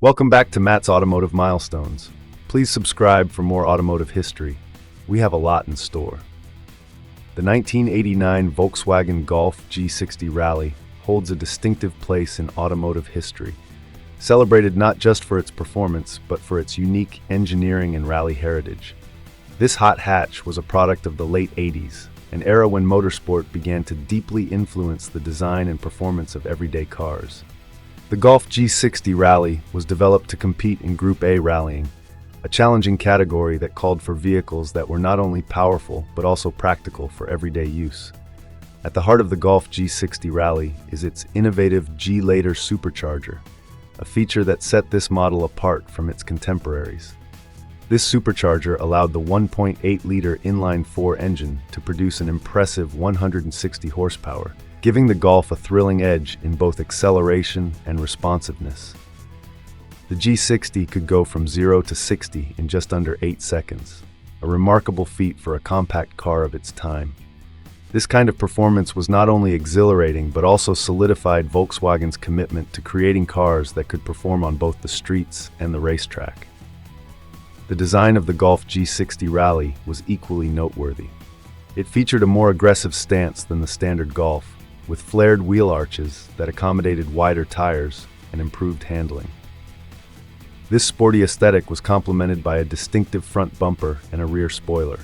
Welcome back to Matt's Automotive Milestones. Please subscribe for more automotive history. We have a lot in store. The 1989 Volkswagen Golf G60 Rally holds a distinctive place in automotive history, celebrated not just for its performance, but for its unique engineering and rally heritage. This hot hatch was a product of the late 80s, an era when motorsport began to deeply influence the design and performance of everyday cars. The Golf G60 Rally was developed to compete in Group A rallying, a challenging category that called for vehicles that were not only powerful but also practical for everyday use. At the heart of the Golf G60 Rally is its innovative G-Later supercharger, a feature that set this model apart from its contemporaries. This supercharger allowed the 1.8-liter inline-4 engine to produce an impressive 160 horsepower, giving the Golf a thrilling edge in both acceleration and responsiveness. The G60 could go from 0 to 60 in just under 8 seconds, a remarkable feat for a compact car of its time. This kind of performance was not only exhilarating but also solidified Volkswagen's commitment to creating cars that could perform on both the streets and the racetrack. The design of the Golf G60 Rally was equally noteworthy. It featured a more aggressive stance than the standard Golf, with flared wheel arches that accommodated wider tires and improved handling. This sporty aesthetic was complemented by a distinctive front bumper and a rear spoiler,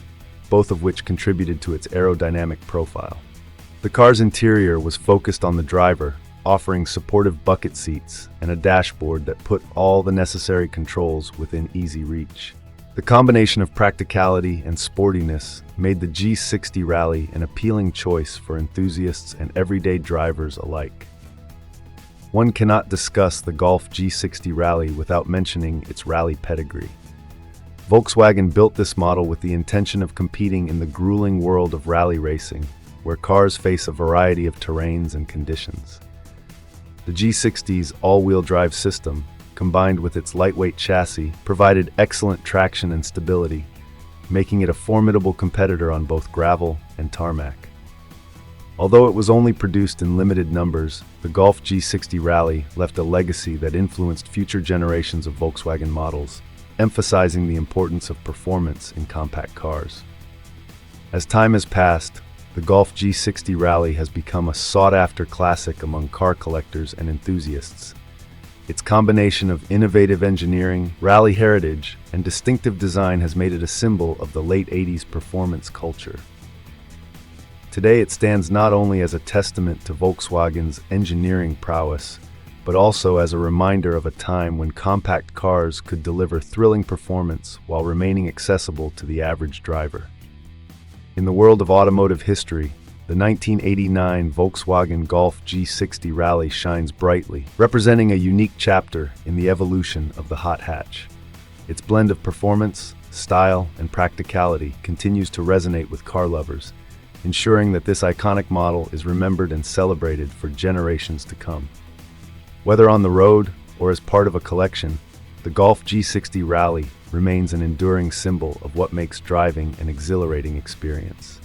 both of which contributed to its aerodynamic profile. The car's interior was focused on the driver, offering supportive bucket seats and a dashboard that put all the necessary controls within easy reach. The combination of practicality and sportiness made the G60 Rally an appealing choice for enthusiasts and everyday drivers alike. One cannot discuss the Golf G60 Rally without mentioning its rally pedigree. Volkswagen built this model with the intention of competing in the grueling world of rally racing, where cars face a variety of terrains and conditions. The G60's all-wheel drive system, combined with its lightweight chassis, provided excellent traction and stability, making it a formidable competitor on both gravel and tarmac. Although it was only produced in limited numbers, the Golf G60 Rally left a legacy that influenced future generations of Volkswagen models, emphasizing the importance of performance in compact cars. As time has passed, the Golf G60 Rally has become a sought-after classic among car collectors and enthusiasts. Its combination of innovative engineering, rally heritage, and distinctive design has made it a symbol of the late 80s performance culture. Today it stands not only as a testament to Volkswagen's engineering prowess, but also as a reminder of a time when compact cars could deliver thrilling performance while remaining accessible to the average driver. In the world of automotive history, the 1989 Volkswagen Golf G60 Rally shines brightly, representing a unique chapter in the evolution of the hot hatch. Its blend of performance, style, and practicality continues to resonate with car lovers, ensuring that this iconic model is remembered and celebrated for generations to come. Whether on the road or as part of a collection, the Golf G60 Rally remains an enduring symbol of what makes driving an exhilarating experience.